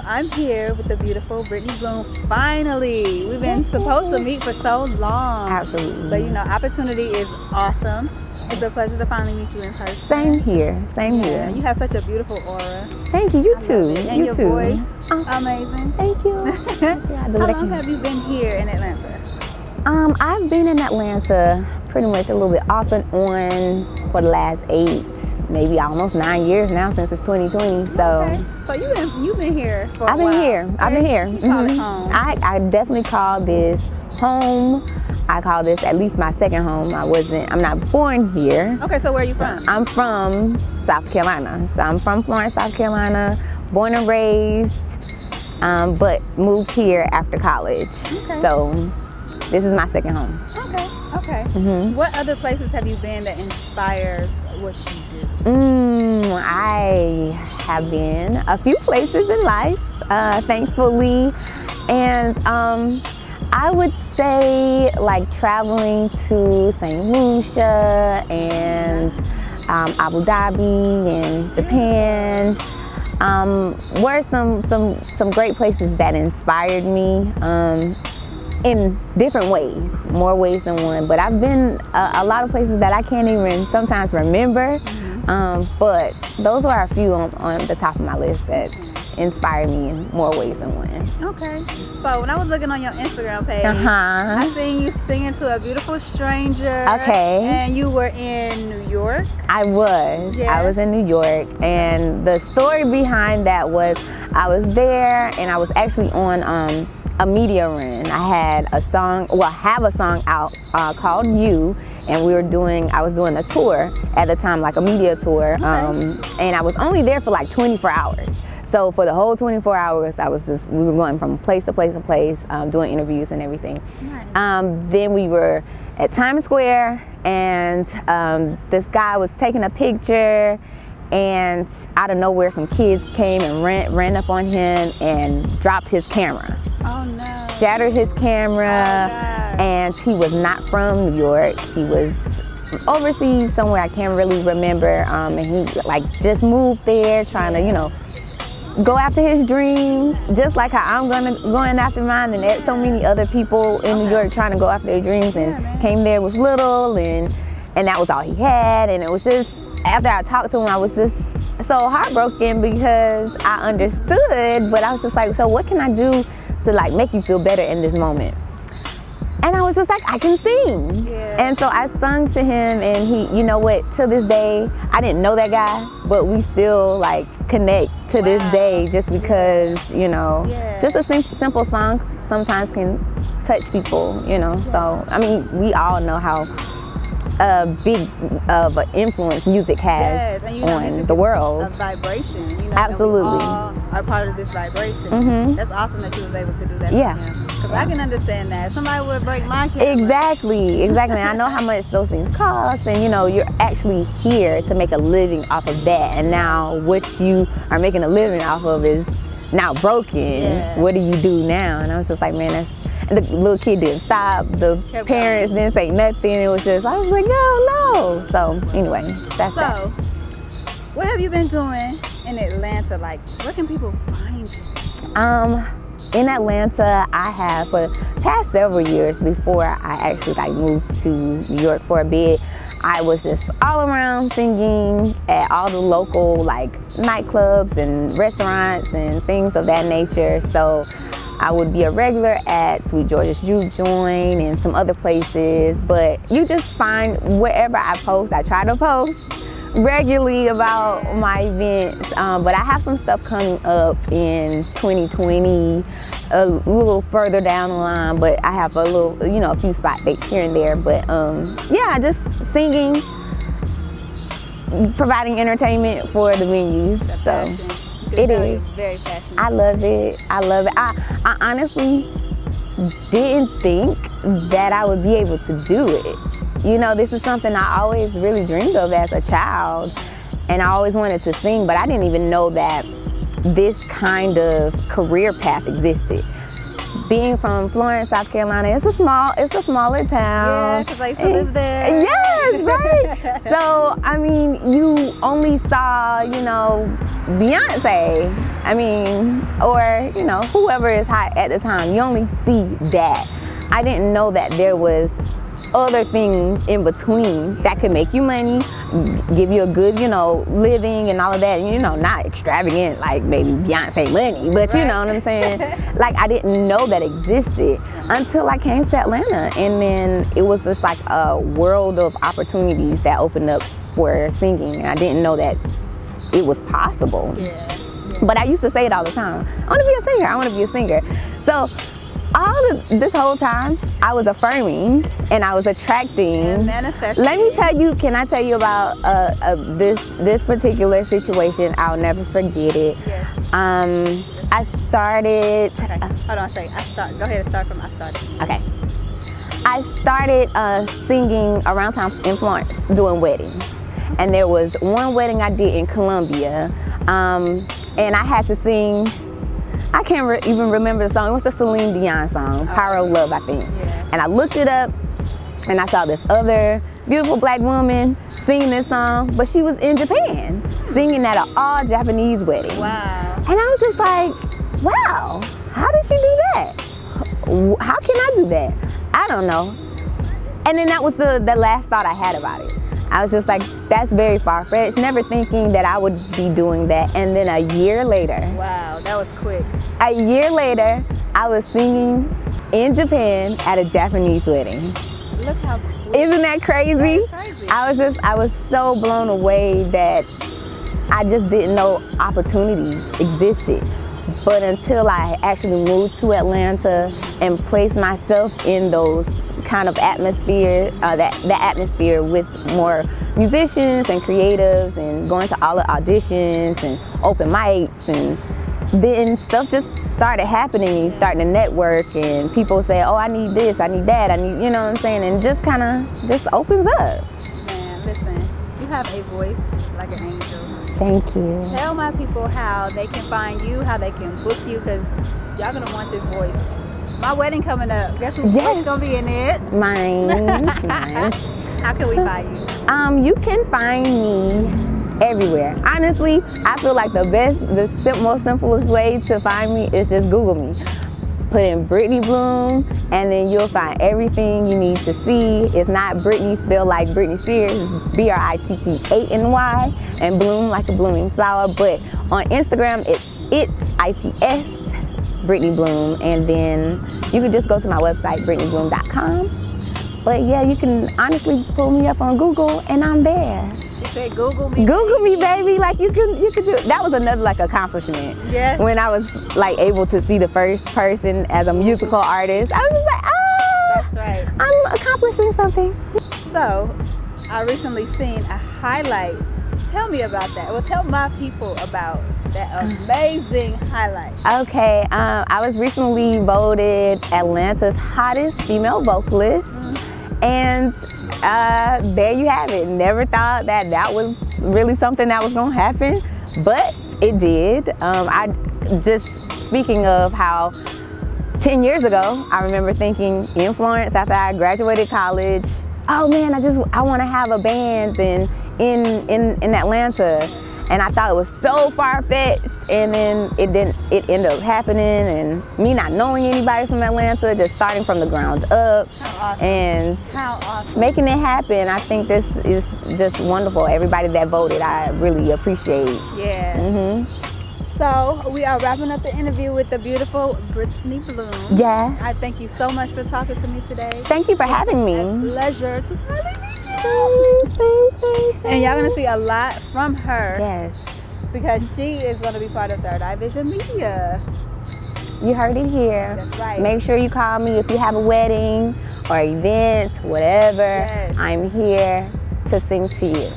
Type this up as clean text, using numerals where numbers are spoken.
I'm here with the beautiful Brittany Bloom. Finally, we've been supposed to meet for so long. Absolutely. But you know, opportunity is awesome. It's a pleasure to finally meet you in person. Same here. Same here. You have such a beautiful aura. Thank you. You too. And your voice, amazing. Thank you. How long have you been here in Atlanta? I've been in Atlanta pretty much a little bit off and on for the last 8, maybe almost 9 years now, since it's 2020. So. Okay. So you've been here for a while. I've been here. You call it home. I definitely call this home. I call this at least my second home. I'm not born here. Okay, so where are you from? I'm from South Carolina. So I'm from Florence, South Carolina, born and raised, but moved here after college. Okay. So this is my second home. Okay. What other places have you been that inspires what you do? I have been a few places in life, thankfully, and I would say like traveling to St. Lucia and Abu Dhabi and Japan were some great places that inspired me in different ways, more ways than one. But I've been a lot of places that I can't even sometimes remember. But those are a few on the top of my list that inspire me in more ways than one. Okay. So when I was looking on your Instagram page, I seen you singing to a beautiful stranger. Okay. And you were in New York? I was. Yeah. I was in New York. And the story behind that was I was there and I was actually on a media run. I had a song, I have a song out called You, and I was doing a tour at the time, like a media tour, and I was only there for like 24 hours. So for the whole 24 hours, we were going from place to place to place, doing interviews and everything. Nice. Then we were at Times Square, and this guy was taking a picture, and out of nowhere, some kids came and ran up on him and dropped his camera. Oh no. Shattered his camera, and he was not from New York. He was overseas somewhere, I can't really remember, and he like just moved there trying to, go after his dreams, just like how I'm going after mine, and so many other people in New York trying to go after their dreams, and came there with little, and that was all he had. And it was just, after I talked to him, I was just so heartbroken because I understood, but I was just like, so what can I do to like make you feel better in this moment? And I was just like, I can sing. Yeah. And so I sung to him, and he, you know what, to this day, I didn't know that guy, but we still like connect to this day, just because, just a simple song sometimes can touch people, So, I mean, we all know how big of an influence music has on the world. A vibration, Absolutely. We all are part of this vibration. That's awesome that you was able to do that. Yeah. Because I can understand that. Somebody would break my camera. Exactly. I know how much those things cost, and you're actually here to make a living off of that. And now what you are making a living off of is now broken. Yeah. What do you do now? And I was just like, man, and the little kid didn't stop. The parents didn't say nothing. It was just, I was like, no. So anyway, that's that. So, what have you been doing in Atlanta? Like, where can people find you? In Atlanta, I have for the past several years, before I actually moved to New York for a bit, I was just all around singing at all the local nightclubs and restaurants and things of that nature. So I would be a regular at Sweet George's Juke Joint and some other places, but you just find wherever I post, I try to post regularly about my events, but I have some stuff coming up in 2020, a little further down the line, but I have a few spot dates here and there, but just singing, providing entertainment for the venues. It is very passionate. I love it. I honestly didn't think that I would be able to do it. This is something I always really dreamed of as a child, and I always wanted to sing, but I didn't even know that this kind of career path existed. being from Florence, South Carolina, it's a smaller town. Yeah, because I used to live there. Yes, right. So, I mean, you only saw, you know, Beyonce. I mean, or, you know, whoever is hot at the time. You only see that. I didn't know that there was other things in between that could make you money, give you a good, you know, living and all of that. You know, not extravagant like maybe Beyonce money, but you know what I'm saying? Like, I didn't know that existed until I came to Atlanta, and then it was just like a world of opportunities that opened up for singing, and I didn't know that it was possible. Yeah. But I used to say it all the time. I want to be a singer. I want to be a singer. So this whole time, I was affirming and I was attracting. And manifesting. Let me tell you, can I tell you about this particular situation? I'll never forget it. Yes. I started. Okay. Hold on a second. Go ahead and start from I started. Okay. I started singing around town in Florence, doing weddings. And there was one wedding I did in Columbia, and I had to sing. I can't even remember the song. It was the Celine Dion song, Power of Love, I think. Yeah. And I looked it up, and I saw this other beautiful black woman singing this song, but she was in Japan, singing at an all-Japanese wedding. Wow. And I was just like, wow, how did she do that? How can I do that? I don't know. And then that was the last thought I had about it. I was just like, that's very far-fetched, never thinking that I would be doing that. And then a year later. Wow, that was quick. A year later, I was singing in Japan at a Japanese wedding. Look how quick. Isn't that crazy? That's crazy. I was so blown away that I just didn't know opportunities existed. But until I actually moved to Atlanta and placed myself in those kind of atmosphere, that atmosphere with more musicians and creatives, and going to all the auditions and open mics, and then stuff just started happening. You start to network, and people say, oh, I need this, I need that, I need, you know what I'm saying, and just kind of just opens up. Man, listen, you have a voice like an angel. Thank you. Tell my people how they can find you, how they can book you, because y'all gonna want this voice. My wedding coming up. Guess who's voice gonna be in it? Mine. How can we find you? You can find me everywhere. Honestly, I feel like the most simplest way to find me is just Google me. Put in Brittany Bloom, and then you'll find everything you need to see. It's not Brittany spelled like Britney Spears, it's B-R-I-T-T-A-N-Y, and Bloom like a blooming flower. But on Instagram, it's ITS Brittany Bloom, and then you can just go to my website, BrittanyBloom.com. But yeah, you can honestly pull me up on Google, and I'm there. She said, Google me. Google me, baby. Like you can do. That was another like accomplishment. Yes. When I was like able to see the first person as a musical artist, I was just like, That's right. I'm accomplishing something. So, I recently seen a highlight. Tell me about that. Well, tell my people about that amazing highlight. Okay, I was recently voted Atlanta's hottest female vocalist. And there you have it. Never thought that was really something that was gonna happen, but it did. I just, speaking of how 10 years ago, I remember thinking in Florence after I graduated college, oh man, I wanna have a band in Atlanta. And I thought it was so far-fetched, and then it ended up happening, and me not knowing anybody from Atlanta, just starting from the ground up. How awesome. And How awesome. making it happen. I think this is just wonderful. Everybody that voted, I really appreciate. Yeah. So we are wrapping up the interview with the beautiful Brittany Bloom. Yes. I thank you so much for talking to me today. Thank you for having me. A pleasure to finally meet you. Thanks. And y'all gonna see a lot from her. Yes. Because she is gonna be part of Third Eye Vision Media. You heard it here. That's right. Make sure you call me if you have a wedding or event, whatever. Yes. I'm here to sing to you.